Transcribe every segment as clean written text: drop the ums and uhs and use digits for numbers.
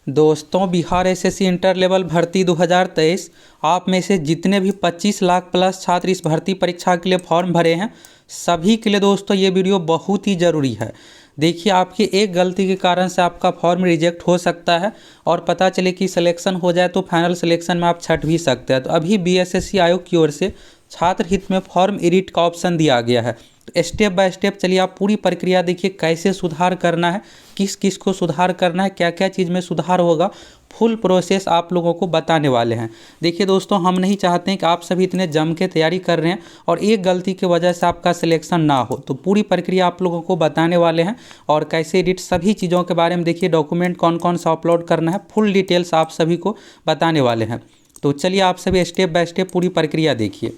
दोस्तों, Bihar SSC inter level भर्ती 2023 आप में से जितने भी 25 लाख प्लस छात्र इस भर्ती परीक्षा के लिए फॉर्म भरे हैं, सभी के लिए दोस्तों ये वीडियो बहुत ही ज़रूरी है। देखिए, आपकी एक गलती के कारण से आपका फॉर्म रिजेक्ट हो सकता है और पता चले कि सिलेक्शन हो जाए तो फाइनल सिलेक्शन में आप छट भी सकते हैं। तो अभी बीएसएससी आयोग की ओर से छात्र हित में फॉर्म एडिट का ऑप्शन दिया गया है। तो स्टेप बाय स्टेप चलिए आप पूरी प्रक्रिया देखिए, कैसे सुधार करना है, किस किस को सुधार करना है, क्या क्या चीज़ में सुधार होगा, फुल प्रोसेस आप लोगों को बताने वाले हैं। देखिए दोस्तों, हम नहीं चाहते हैं कि आप सभी इतने जम के तैयारी कर रहे हैं और एक गलती की वजह से आपका सिलेक्शन ना हो। तो पूरी प्रक्रिया आप लोगों को बताने वाले हैं और कैसे एडिट, सभी चीज़ों के बारे में देखिए, डॉक्यूमेंट कौन कौन सा अपलोड करना है, फुल डिटेल्स आप सभी को बताने वाले हैं। तो चलिए आप सभी स्टेप बाय स्टेप पूरी प्रक्रिया देखिए।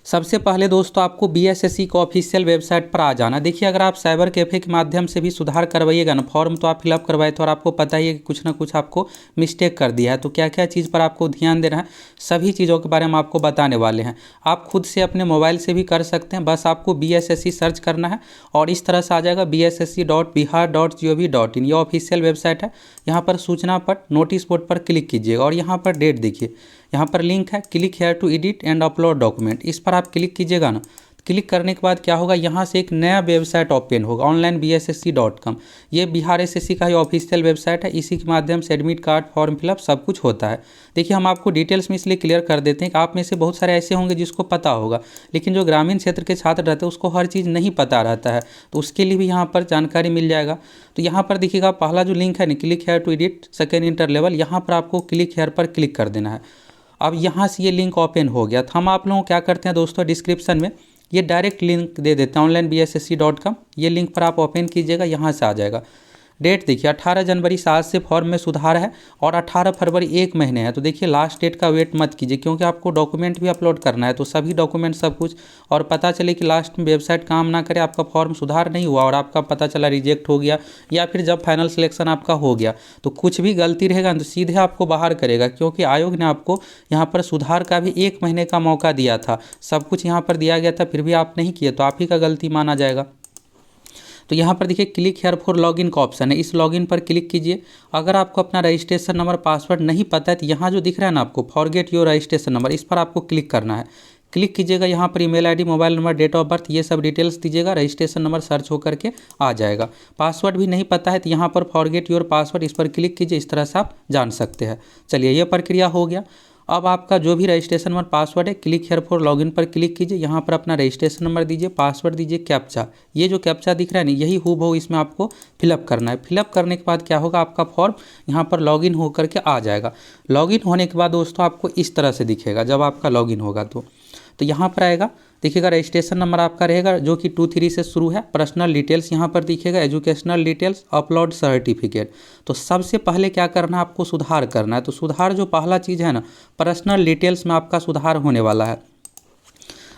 सबसे पहले दोस्तों, आपको बीएसएससी को ऑफिशियल वेबसाइट पर आ जाना। देखिए, अगर आप साइबर कैफ़े के माध्यम से भी सुधार करवाइएगा ना, फॉर्म तो आप फिलअप करवाए थे और आपको पता ही है कि कुछ ना कुछ आपको मिस्टेक कर दिया है, तो क्या क्या चीज़ पर आपको ध्यान देना है, सभी चीज़ों के बारे में आपको बताने वाले हैं। आप खुद से अपने मोबाइल से भी कर सकते हैं, बस आपको बीएसएससी सर्च करना है और इस तरह से आ जाएगा bssc.bihar.gov.in। ये ऑफिशियल वेबसाइट है। यहाँ पर सूचना पट नोटिस बोर्ड पर क्लिक कीजिएगा और यहाँ पर डेट देखिए, यहाँ पर लिंक है click here to edit and upload document. इस पर आप क्लिक कीजिएगा ना। क्लिक करने के बाद क्या होगा, यहाँ से एक नया वेबसाइट ओपन होगा, onlinebssc.com। ये बिहार एसएससी का ही ऑफिशियल वेबसाइट है। इसी के माध्यम से एडमिट कार्ड, फॉर्म फिलअप सब कुछ होता है। देखिए, हम आपको डिटेल्स में इसलिए क्लियर कर देते हैं कि आप में से बहुत सारे ऐसे होंगे जिसको पता होगा, लेकिन जो ग्रामीण क्षेत्र के छात्र रहते हैं उसको हर चीज़ नहीं पता रहता है, तो उसके लिए भी यहाँ पर जानकारी मिल जाएगा। तो यहाँ पर देखिएगा, पहला जो लिंक है ना, click here to edit second inter level, यहाँ पर आपको क्लिक हेयर पर क्लिक कर देना है। अब यहाँ से ये लिंक ओपन हो गया। तो हम आप लोगों को क्या करते हैं दोस्तों, डिस्क्रिप्शन में ये डायरेक्ट लिंक दे देते हैं, onlinebssc.com। ये लिंक पर आप ओपन कीजिएगा, यहाँ से आ जाएगा। डेट देखिए, 18 जनवरी से आज से फॉर्म में सुधार है और 18 फरवरी 1 महीने है। तो देखिए, लास्ट डेट का वेट मत कीजिए, क्योंकि आपको डॉक्यूमेंट भी अपलोड करना है, तो सभी डॉक्यूमेंट सब कुछ, और पता चले कि लास्ट में वेबसाइट काम ना करे, आपका फॉर्म सुधार नहीं हुआ और आपका पता चला रिजेक्ट हो गया, या फिर जब फाइनल सिलेक्शन आपका हो गया तो कुछ भी गलती रहेगा तो सीधे आपको बाहर करेगा, क्योंकि आयोग ने आपको यहाँ पर सुधार का भी 1 महीने का मौका दिया था। सब कुछ यहाँ पर दिया गया था, फिर भी आप नहीं किए तो आप ही का गलती माना जाएगा। तो यहाँ पर देखिए, क्लिक हेयर फॉर लॉगिन का ऑप्शन है, इस लॉगिन पर क्लिक कीजिए। अगर आपको अपना रजिस्ट्रेशन नंबर, पासवर्ड नहीं पता है तो यहाँ जो दिख रहा है ना आपको, फॉरगेट योर रजिस्ट्रेशन नंबर, इस पर आपको क्लिक करना है। क्लिक कीजिएगा, यहाँ पर email ID, mobile number, date of birth, ये सब डिटेल्स दीजिएगा। रजिस्ट्रेशन नंबर सर्च होकर के आ जाएगा। पासवर्ड भी नहीं पता है तो यहाँ पर फॉरगेट योर पासवर्ड, इस पर क्लिक कीजिए। इस तरह से आप जान सकते हैं। चलिए, ये प्रक्रिया हो गया। अब आपका जो भी रजिस्ट्रेशन नंबर, पासवर्ड है, क्लिक हेयर फॉर लॉगिन पर क्लिक कीजिए। यहाँ पर अपना रजिस्ट्रेशन नंबर दीजिए, पासवर्ड दीजिए, कैप्चा। ये जो कैप्चा दिख रहा है ना, यही हूबहू इसमें आपको फिलअप करना है। फिलअप करने के बाद क्या होगा, आपका फॉर्म यहाँ पर लॉगिन होकर के आ जाएगा। लॉगिन होने के बाद दोस्तों आपको इस तरह से दिखेगा। जब आपका लॉगिन होगा तो यहाँ पर आएगा, देखिएगा रजिस्ट्रेशन नंबर आपका रहेगा जो कि 23 से शुरू है। पर्सनल डिटेल्स यहाँ पर दिखेगा, एजुकेशनल डिटेल्स, अपलोड सर्टिफिकेट। तो सबसे पहले क्या करना है, आपको सुधार करना है। तो सुधार जो पहला चीज़ है ना, पर्सनल डिटेल्स में आपका सुधार होने वाला है।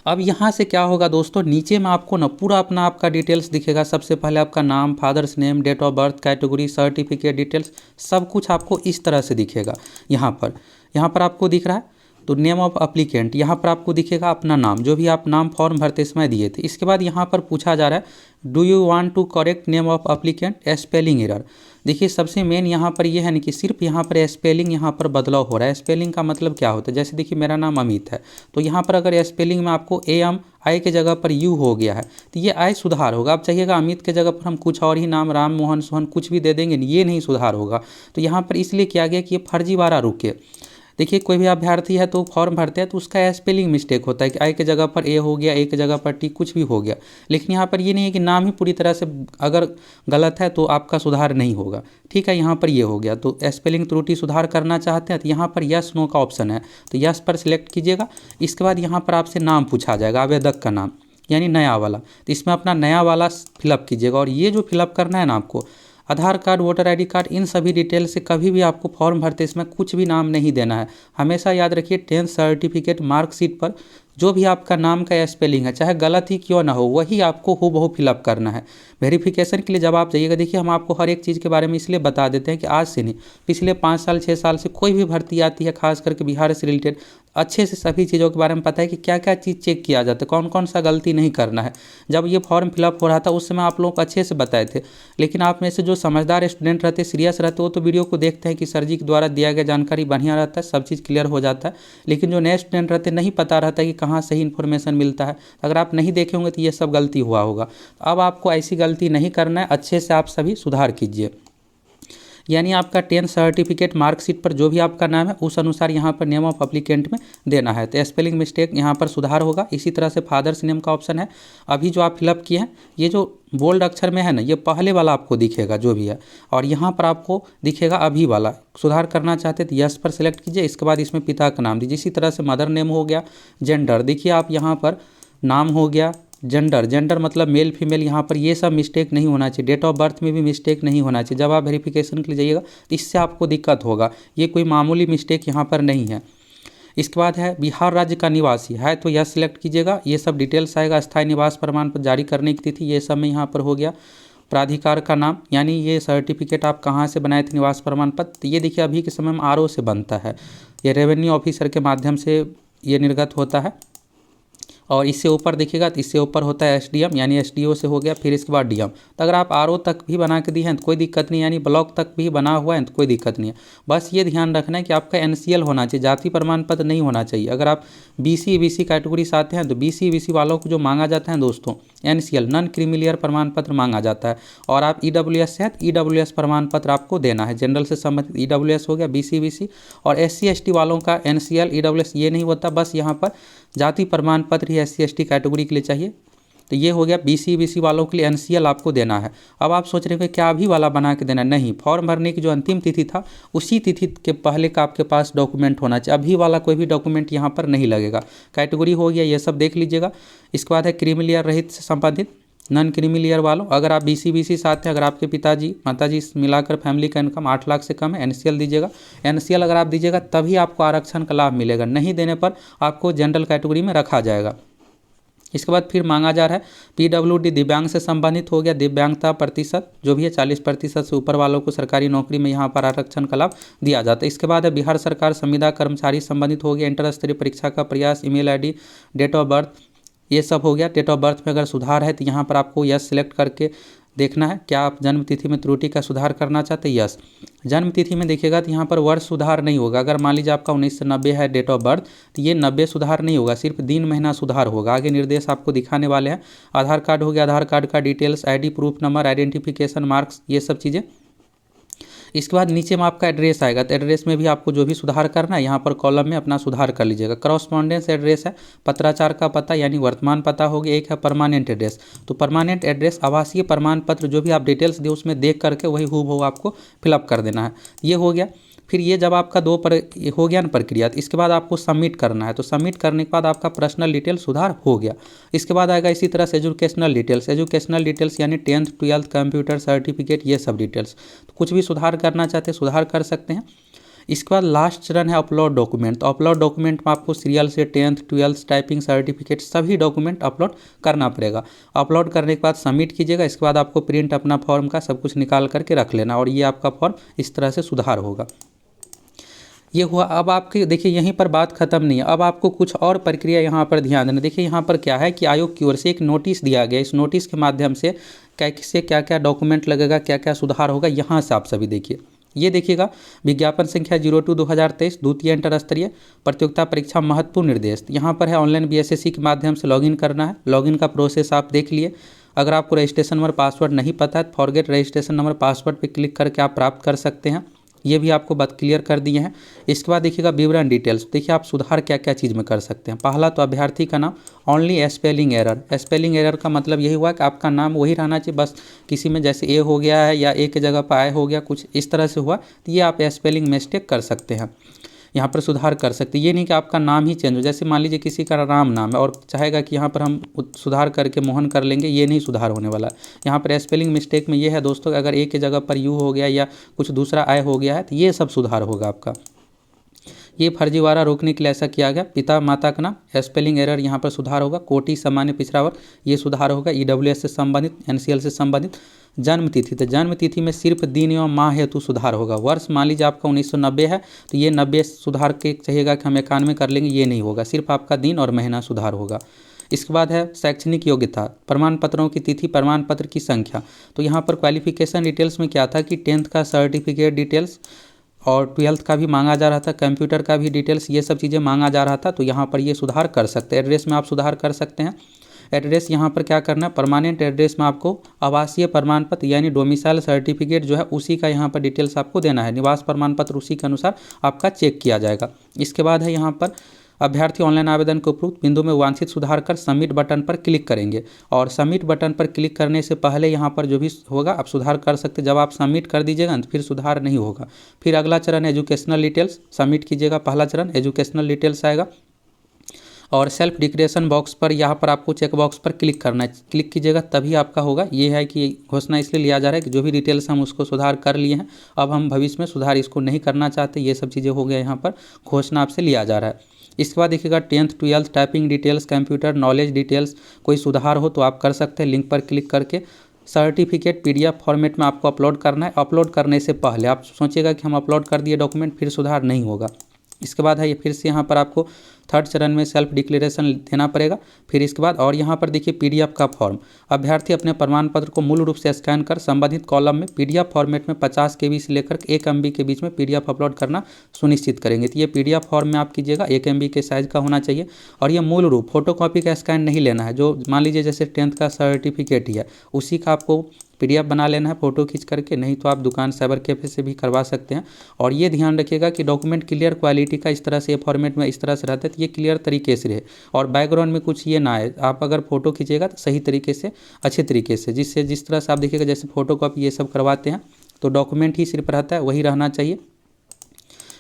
अब यहाँ से क्या होगा दोस्तों, नीचे में आपको ना पूरा अपना आपका डिटेल्स दिखेगा। सबसे पहले आपका नाम, father's name, date of birth, category, certificate details, सब कुछ आपको इस तरह से दिखेगा। यहाँ पर आपको दिख रहा है। तो नेम ऑफ अप्लीकेंट, यहाँ पर आपको दिखेगा अपना नाम, जो भी आप नाम फॉर्म भरते समय दिए थे। इसके बाद यहाँ पर पूछा जा रहा है, do you want to correct name of applicant, spelling error. देखिए, सबसे मेन यहाँ पर ये है ना कि सिर्फ यहाँ पर स्पेलिंग यहाँ पर बदलाव हो रहा है। स्पेलिंग का मतलब क्या होता है, जैसे देखिए मेरा नाम अमित है, तो यहाँ पर अगर स्पेलिंग में आपको आई के जगह पर यू हो गया है तो ये आई सुधार होगा। आप चाहिएगा अमित के जगह पर हम कुछ और ही नाम, राम, मोहन, सोहन कुछ भी दे देंगे, ये नहीं सुधार होगा। तो यहाँ पर इसलिए किया गया कि ये फर्जीवाड़ा रुके। देखिए, कोई भी अभ्यर्थी है तो फॉर्म भरते हैं तो उसका स्पेलिंग मिस्टेक होता है कि आई के जगह पर ए हो गया, ए के जगह पर टी, कुछ भी हो गया। लेकिन यहाँ पर ये नहीं है कि नाम ही पूरी तरह से अगर गलत है तो आपका सुधार नहीं होगा। ठीक है, यहाँ पर ये हो गया। तो स्पेलिंग त्रुटि सुधार करना चाहते हैं तो यहाँ पर यस नो का ऑप्शन है, तो यस पर सिलेक्ट कीजिएगा। इसके बाद यहाँ पर आपसे नाम पूछा जाएगा, आवेदक का नाम, यानी नया वाला। तो इसमें अपना नया वाला फिलअप कीजिएगा। और ये जो फिलअप करना है ना आपको, आधार कार्ड, वोटर आईडी कार्ड, इन सभी डिटेल से कभी भी आपको फॉर्म भरते इसमें कुछ भी नाम नहीं देना है। हमेशा याद रखिए, 10th सर्टिफिकेट मार्कशीट पर जो भी आपका नाम का स्पेलिंग है, चाहे गलत ही क्यों ना हो, वही आपको हूबहू फिलअप करना है। वेरिफिकेशन के लिए जब आप जाइएगा, देखिए हम आपको हर एक चीज़ के बारे में इसलिए बता देते हैं कि आज से नहीं, पिछले 5 साल 6 साल से कोई भी भर्ती आती है, खास करके बिहार से रिलेटेड, अच्छे से सभी चीज़ों के बारे में पता है कि क्या क्या चीज़ चेक किया जाता है, कौन कौन सा गलती नहीं करना है। जब ये फॉर्म फिलअप हो रहा था उस समय आप लोगों को अच्छे से बताए थे, लेकिन आप में से जो समझदार स्टूडेंट रहते, सीरियस रहते, वो तो वीडियो को देखते हैं कि सर जी के द्वारा दिया गया जानकारी बढ़िया रहता है, सब चीज़ क्लियर हो जाता है। लेकिन जो नए स्टूडेंट रहते, नहीं पता रहता है कि कहाँ सही इन्फॉर्मेशन मिलता है। अगर आप नहीं देखे होंगे तो ये सब गलती हुआ होगा। अब आपको ऐसी गलती नहीं करना है, अच्छे से आप सभी सुधार कीजिए। यानी आपका 10th सर्टिफिकेट मार्कशीट पर जो भी आपका नाम है उस अनुसार यहाँ पर नेम ऑफ अप्लीकेंट में देना है। तो स्पेलिंग मिस्टेक यहाँ पर सुधार होगा। इसी तरह से फादर्स नेम का ऑप्शन है, अभी जो आप फिलअप किए हैं, ये जो बोल्ड अक्षर में है ना, ये पहले वाला आपको दिखेगा जो भी है, और यहाँ पर आपको दिखेगा अभी वाला। सुधार करना चाहते तो यस पर सिलेक्ट कीजिए, इसके बाद इसमें पिता का नाम दीजिए। इसी तरह से मदर नेम हो गया, जेंडर देखिए आप यहाँ पर नाम हो गया, जेंडर मतलब मेल फीमेल, यहाँ पर ये सब मिस्टेक नहीं होना चाहिए। डेट ऑफ बर्थ में भी मिस्टेक नहीं होना चाहिए। जब आप वेरिफिकेशन के लिए जाइएगा तो इससे आपको दिक्कत होगा, ये कोई मामूली मिस्टेक यहाँ पर नहीं है। इसके बाद है बिहार राज्य का निवासी है तो यह सिलेक्ट कीजिएगा, ये सब डिटेल्स आएगा। स्थायी निवास प्रमाण पत्र जारी करने की तिथि, ये सब में यहाँ पर हो गया। प्राधिकार का नाम, यानी ये सर्टिफिकेट आप कहाँ से बनाए थे निवास प्रमाण पत्र, ये देखिए अभी के समय में आरओ से बनता है, ये रेवेन्यू ऑफिसर के माध्यम से ये निर्गत होता है। और इससे ऊपर देखिएगा तो इससे ऊपर होता है एसडीएम, यानी एसडीओ से हो गया, फिर इसके बाद डीएम। तो अगर आप आरओ तक भी बना के दिए हैं तो कोई दिक्कत नहीं, यानी ब्लॉक तक भी बना हुआ है तो कोई दिक्कत नहीं है। बस ये ध्यान रखना है कि आपका एनसीएल होना चाहिए, जाति प्रमाण पत्र नहीं होना चाहिए। अगर आप बीसी बीसी कैटेगरी से आते हैं तो बीसी बीसी वालों को जो मांगा जाता है दोस्तों, एनसीएल नॉन क्रीमिलियर प्रमाण पत्र मांगा जाता है। और आप ईडब्ल्यूएस से हैं तो ईडब्ल्यूएस प्रमाण पत्र आपको देना है। जनरल से संबंधित ईडब्ल्यूएस हो गया, बीसी बीसी। और एससी एसटी वालों का एनसीएल ईडब्ल्यूएस ये नहीं होता, बस यहाँ पर जाति प्रमाण पत्र ही एससी एसटी कैटेगरी के लिए चाहिए। तो ये हो गया बीसी बीसी वालों के लिए एनसीएल आपको देना है। अब आप सोच रहे हो कि क्या अभी वाला बना के देना, नहीं, फॉर्म भरने की जो अंतिम तिथि था उसी तिथि के पहले का आपके पास डॉक्यूमेंट होना चाहिए। अभी वाला कोई भी डॉक्यूमेंट यहाँ पर नहीं लगेगा। कैटेगरी हो गया, ये सब देख लीजिएगा। इसके बाद है क्रीमिलियर रहित से संबंधित, नॉन क्रीमिलियर वालों, अगर आप बीसी बीसी साथ हैं, अगर आपके पिताजी माताजी मिलाकर फैमिली का इनकम 8 लाख से कम है, एनसीएल दीजिएगा। एनसीएल अगर आप दीजिएगा तभी आपको आरक्षण का लाभ मिलेगा, नहीं देने पर आपको जनरल कैटेगरी में रखा जाएगा। इसके बाद फिर मांगा जा रहा है पीडब्ल्यूडी, दिव्यांग से संबंधित हो गया। दिव्यांगता प्रतिशत जो भी है 40% से ऊपर वालों को सरकारी नौकरी में यहाँ पर आरक्षण का लाभ दिया जाता है। इसके बाद है बिहार सरकार संविदा कर्मचारी संबंधित हो गया। इंटर स्तरीय परीक्षा का प्रयास, email ID, date of birth, ये सब हो गया। डेट ऑफ बर्थ में अगर सुधार है तो यहाँ पर आपको यस सिलेक्ट करके देखना है। क्या आप जन्म तिथि में त्रुटि का सुधार करना चाहते हैं? यस। जन्म तिथि में देखिएगा तो यहाँ पर वर्ष सुधार नहीं होगा। अगर मान लीजिए आपका 1990 है डेट ऑफ बर्थ, तो ये 90 सुधार नहीं होगा, सिर्फ दिन महीना सुधार होगा। आगे निर्देश आपको दिखाने वाले हैं। आधार कार्ड हो गया, आधार कार्ड का details, ID proof number, identification marks, ये सब चीज़ें। इसके बाद नीचे में आपका एड्रेस आएगा, तो एड्रेस में भी आपको जो भी सुधार करना है यहाँ पर कॉलम में अपना सुधार कर लीजिएगा। करॉस्पॉन्डेंस एड्रेस है, पत्राचार का पता यानी वर्तमान पता हो गया। एक है परमानेंट एड्रेस, तो परमानेंट एड्रेस आवासीय प्रमाण पत्र जो भी आप डिटेल्स दिए उसमें देख करके वही हूबहू आपको फिलअप कर देना है। ये हो गया। फिर ये जब आपका हो गया ना प्रक्रिया, तो इसके बाद आपको सबमिट करना है। तो सबमिट करने के बाद आपका पर्सनल डिटेल सुधार हो गया। इसके बाद आएगा इसी तरह से एजुकेशनल डिटेल्स यानी 10th 12th कंप्यूटर सर्टिफिकेट, ये सब डिटेल्स। तो कुछ भी सुधार करना चाहते हैं सुधार कर सकते हैं। इसके बाद लास्ट चरण है अपलोड डॉक्यूमेंट। तो अपलोड डॉक्यूमेंट में आपको सीरियल से 10th 12th टाइपिंग सर्टिफिकेट सभी डॉक्यूमेंट अपलोड करना पड़ेगा। अपलोड करने के बाद सबमिट कीजिएगा। इसके बाद आपको प्रिंट अपना फॉर्म का सब कुछ निकाल करके रख लेना, और ये आपका फॉर्म इस तरह से सुधार होगा। ये हुआ। अब आपके देखिए यहीं पर बात खत्म नहीं है, अब आपको कुछ और प्रक्रिया यहाँ पर ध्यान देना। देखिए यहाँ पर क्या है कि आयोग की ओर से एक नोटिस दिया गया, इस नोटिस के माध्यम से कैसे क्या क्या डॉक्यूमेंट लगेगा, क्या क्या सुधार होगा, यहाँ से आप सभी देखिए। ये देखिएगा विज्ञापन संख्या 02/2023 द्वितीय इंटर स्तरीय प्रतियोगिता परीक्षा महत्वपूर्ण निर्देश। यहाँ पर है ऑनलाइन बीएसएससी के माध्यम से लॉगिन करना है। लॉगिन का प्रोसेस आप देख लिए। अगर आपको रजिस्ट्रेशन नंबर पासवर्ड नहीं पता है तो फॉरगेट रजिस्ट्रेशन नंबर पासवर्ड पर क्लिक करके आप प्राप्त कर सकते हैं। ये भी आपको बात क्लियर कर दिए हैं। इसके बाद देखिएगा विवरण डिटेल्स। देखिए आप सुधार क्या क्या चीज़ में कर सकते हैं। पहला तो अभ्यर्थी का नाम only spelling error. Spelling error का मतलब यही हुआ कि आपका नाम वही रहना चाहिए, बस किसी में जैसे ए हो गया है या ए के जगह पर आए हो गया, कुछ इस तरह से हुआ तो ये आप स्पेलिंग मिस्टेक कर सकते हैं, यहाँ पर सुधार कर सकते हैं। ये नहीं कि आपका नाम ही चेंज हो, जैसे मान लीजिए किसी का राम नाम है और चाहेगा कि यहाँ पर हम सुधार करके मोहन कर लेंगे, ये नहीं सुधार होने वाला। यहाँ पर स्पेलिंग मिस्टेक में ये है दोस्तों, अगर ए के जगह पर यू हो गया या कुछ दूसरा आय हो गया है तो ये सब सुधार होगा आपका। ये फर्जीवाड़ा रोकने के लिए ऐसा किया गया। पिता माता का नाम, स्पेलिंग एरर यहाँ पर सुधार होगा। कोटि सामान्य पिछड़ा वर्ग ये सुधार होगा। ईडब्ल्यूएस से संबंधित, एनसीएल से संबंधित। जन्म तिथि, तो जन्म तिथि में सिर्फ दिन एवं माह हेतु सुधार होगा। वर्ष मान लीजिए आपका 1990 है तो ये 90 सुधार के चाहिएगा कि हम 91 कर लेंगे, ये नहीं होगा, सिर्फ आपका दिन और महीना सुधार होगा। इसके बाद है शैक्षणिक योग्यता, प्रमाण पत्रों की तिथि, प्रमाण पत्र की संख्या। तो यहाँ पर क्वालिफिकेशन डिटेल्स में क्या था कि 10th का सर्टिफिकेट डिटेल्स और 12th का भी मांगा जा रहा था, कंप्यूटर का भी डिटेल्स, ये सब चीज़ें मांगा जा रहा था। तो यहाँ पर ये सुधार कर सकते हैं। एड्रेस में आप सुधार कर सकते हैं। एड्रेस यहाँ पर क्या करना है, परमानेंट एड्रेस में आपको आवासीय प्रमाण पत्र यानी डोमिसाइल सर्टिफिकेट जो है उसी का यहाँ पर डिटेल्स आपको देना है। निवास प्रमाण पत्र उसी के अनुसार आपका चेक किया जाएगा। इसके बाद है यहाँ पर अभ्यर्थी ऑनलाइन आवेदन के उपयुक्त बिंदु में वांछित सुधार कर सबमिट बटन पर क्लिक करेंगे। और सबमिट बटन पर क्लिक करने से पहले यहाँ पर जो भी होगा आप सुधार कर सकते। जब आप सबमिट कर दीजिएगा तो फिर सुधार नहीं होगा। फिर अगला चरण एजुकेशनल डिटेल्स सबमिट कीजिएगा। पहला चरण एजुकेशनल डिटेल्स आएगा और सेल्फ डिक्लेरेशन बॉक्स पर यहाँ पर आपको चेक बॉक्स पर क्लिक करना है। क्लिक कीजिएगा तभी आपका होगा। ये है कि घोषणा इसलिए लिया जा रहा है कि जो भी डिटेल्स हम उसको सुधार कर लिए हैं, अब हम भविष्य में सुधार इसको नहीं करना चाहते। ये सब चीज़ें हो गया, यहाँ पर घोषणा आपसे लिया जा रहा है। इसके बाद देखिएगा 10th 12th typing details, computer knowledge details, कोई सुधार हो तो आप कर सकते हैं। लिंक पर क्लिक करके सर्टिफिकेट PDF फॉर्मेट में आपको अपलोड करना है। अपलोड करने से पहले आप सोचिएगा कि हम अपलोड कर दिए डॉक्यूमेंट, फिर सुधार नहीं होगा। इसके बाद है ये फिर से यहाँ पर आपको 3rd चरण में सेल्फ डिक्लेरेशन देना पड़ेगा। फिर इसके बाद और यहाँ पर देखिए PDF का फॉर्म, अभ्यर्थी अपने प्रमाण पत्र को मूल रूप से स्कैन कर संबंधित कॉलम में PDF फॉर्मेट में 50 KB से लेकर 1 MB के बीच में PDF अपलोड करना सुनिश्चित करेंगे। तो ये PDF फॉर्म में आप कीजिएगा, 1 MB के साइज़ का होना चाहिए। और ये मूल रूप फोटोकॉपी का स्कैन नहीं लेना है। जो मान लीजिए जैसे 10th का सर्टिफिकेट ही है उसी का आपको PDF बना लेना है फ़ोटो खींच करके, नहीं तो आप दुकान साइबर कैफ़े से भी करवा सकते हैं। और ये ध्यान रखिएगा कि डॉक्यूमेंट क्लियर क्वालिटी का इस तरह से फॉर्मेट में इस तरह से रहता है तो ये क्लियर तरीके से रहे और बैकग्राउंड में कुछ ये ना आए। आप अगर फ़ोटो खींचिएगा तो सही तरीके से, अच्छे तरीके से, जिससे जिस तरह से आप देखिएगा जैसे फ़ोटोकॉपी ये सब करवाते हैं तो डॉक्यूमेंट ही सिर्फ रहता है, वही रहना चाहिए।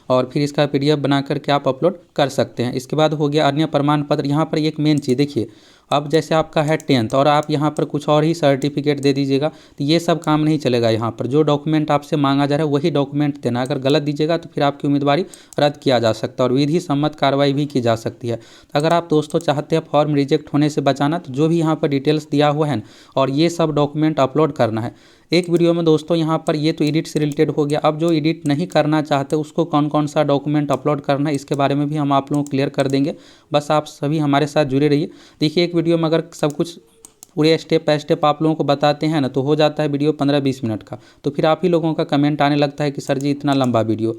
और फिर इसका PDF बना करके आप अपलोड कर सकते हैं। इसके बाद हो गया अन्य प्रमाण पत्र। यहाँ पर एक मेन चीज़ देखिए, अब जैसे आपका है 10th और आप यहाँ पर कुछ और ही सर्टिफिकेट दे दीजिएगा तो ये सब काम नहीं चलेगा। यहाँ पर जो डॉक्यूमेंट आपसे मांगा जा रहा है वही डॉक्यूमेंट देना। अगर गलत दीजिएगा तो फिर आपकी उम्मीदवारी रद्द किया जा सकता है और विधि सम्मत कार्रवाई भी की जा सकती है। अगर आप दोस्तों चाहते हैं फॉर्म रिजेक्ट होने से बचाना तो जो भी यहाँ पर डिटेल्स दिया हुआ है और ये सब डॉक्यूमेंट अपलोड करना है एक वीडियो में। दोस्तों यहाँ पर ये तो एडिट से रिलेटेड हो गया। अब जो एडिट नहीं करना चाहते उसको कौन कौन सा डॉक्यूमेंट अपलोड करना है इसके बारे में भी हम आप लोगों को क्लियर कर देंगे। बस आप सभी हमारे साथ जुड़े रहिए। देखिए एक वीडियो में अगर सब कुछ पूरे स्टेप बाय स्टेप आप लोगों को बताते हैं ना तो हो जाता है वीडियो 15-20 मिनट का। तो फिर आप ही लोगों का कमेंट आने लगता है कि सर जी इतना लंबा वीडियो।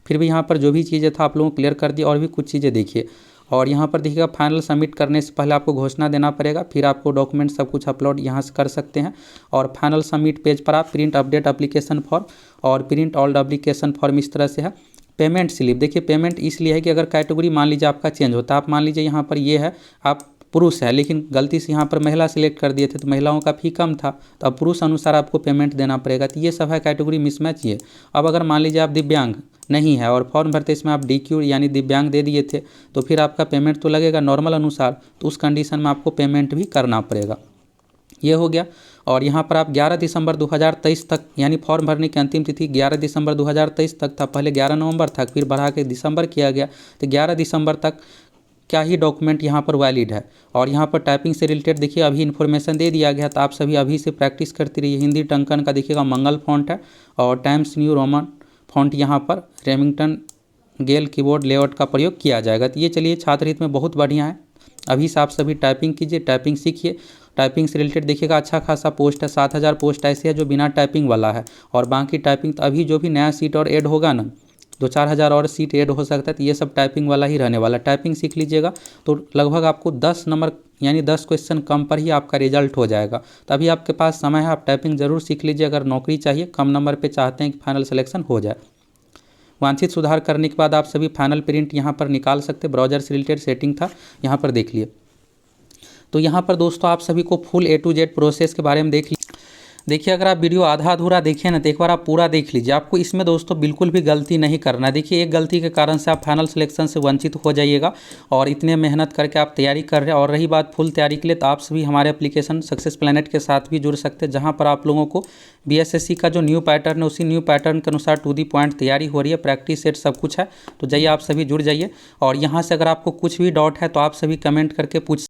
फिर भी यहाँ पर जो भी चीज़ें था आप लोगों को क्लियर कर दी। और भी कुछ चीज़ें देखिए। और यहाँ पर देखिएगा फाइनल सबमिट करने से पहले आपको घोषणा देना पड़ेगा, फिर आपको डॉक्यूमेंट सब कुछ अपलोड यहाँ से कर सकते हैं। और फाइनल सबमिट पेज पर आप प्रिंट अपडेट एप्लीकेशन फॉर्म और प्रिंट ऑल्ड एप्लीकेशन फॉर्म इस तरह से है। पेमेंट स्लिप, देखिए पेमेंट इसलिए है कि अगर कैटेगरी मान लीजिए आपका चेंज होता है, आप मान लीजिए यहाँ पर ये है आप पुरुष है लेकिन गलती से यहाँ पर महिला सिलेक्ट कर दिए थे तो महिलाओं का फी कम था तो अब पुरुष अनुसार आपको पेमेंट देना पड़ेगा। तो ये सब है कैटेगरी मिसमैच ये। अब अगर मान लीजिए आप दिव्यांग नहीं है और फॉर्म भरते इसमें आप DQ यानी दिव्यांग दे दिए थे तो फिर आपका पेमेंट तो लगेगा नॉर्मल अनुसार, तो उस कंडीशन में आपको पेमेंट भी करना पड़ेगा। ये हो गया। और यहाँ पर आप 11 दिसंबर 2023 तक यानी फॉर्म भरने की अंतिम तिथि 11 दिसंबर 2023 तक था, पहले 11 नवंबर था, फिर बढ़ा के दिसंबर किया गया। तो 11 दिसंबर तक क्या ही डॉक्यूमेंट यहाँ पर वैलिड है। और यहाँ पर टाइपिंग से रिलेटेड देखिए अभी इन्फॉर्मेशन दे दिया गया तो आप सभी अभी से प्रैक्टिस करती रहिए। हिंदी टंकन का देखिएगा मंगल फॉन्ट है और टाइम्स न्यू रोमन फॉन्ट यहाँ पर रेमिंगटन गेल कीबोर्ड लेआउट का प्रयोग किया जाएगा। तो ये चलिए छात्र हित में बहुत बढ़िया है। अभी से आप सभी टाइपिंग कीजिए, टाइपिंग सीखिए। टाइपिंग से रिलेटेड देखिएगा अच्छा खासा पोस्ट है, 7000 पोस्ट ऐसे है जो बिना टाइपिंग वाला है और बाकी टाइपिंग तो अभी जो भी नया सीट और ऐड होगा ना 2-4 हज़ार और सीट ऐड हो सकता है तो ये सब टाइपिंग वाला ही रहने वाला। टाइपिंग सीख लीजिएगा तो लगभग आपको 10 नंबर यानी 10 क्वेश्चन कम पर ही आपका रिजल्ट हो जाएगा। तो अभी आपके पास समय है, आप टाइपिंग ज़रूर सीख लीजिए अगर नौकरी चाहिए, कम नंबर पे चाहते हैं कि फाइनल सिलेक्शन हो जाए। वांछित सुधार करने के बाद आप सभी फाइनल प्रिंट यहाँ पर निकाल सकते। ब्राउजर से रिलेटेड सेटिंग था, यहाँ पर देख लिए। तो यहाँ पर दोस्तों आप सभी को full A to Z process के बारे में देख देखिए अगर आप वीडियो आधा अधूरा देखें ना तो एक बार आप पूरा देख लीजिए। आपको इसमें दोस्तों बिल्कुल भी गलती नहीं करना है। देखिए एक गलती के कारण से आप फाइनल सिलेक्शन से वंचित हो जाइएगा और इतने मेहनत करके आप तैयारी कर रहे हैं। और रही बात फुल तैयारी के लिए, तो आप सभी हमारे एप्लीकेशन सक्सेस प्लैनेट के साथ भी जुड़ सकते हैं, जहाँ पर आप लोगों को BSSC का जो न्यू पैटर्न है उसी न्यू पैटर्न के अनुसार टू दी पॉइंट तैयारी हो रही है, प्रैक्टिस सेट सब कुछ है। तो जाइए आप सभी जुड़ जाइए। और यहाँ से अगर आपको कुछ भी डाउट है तो आप सभी कमेंट करके पूछ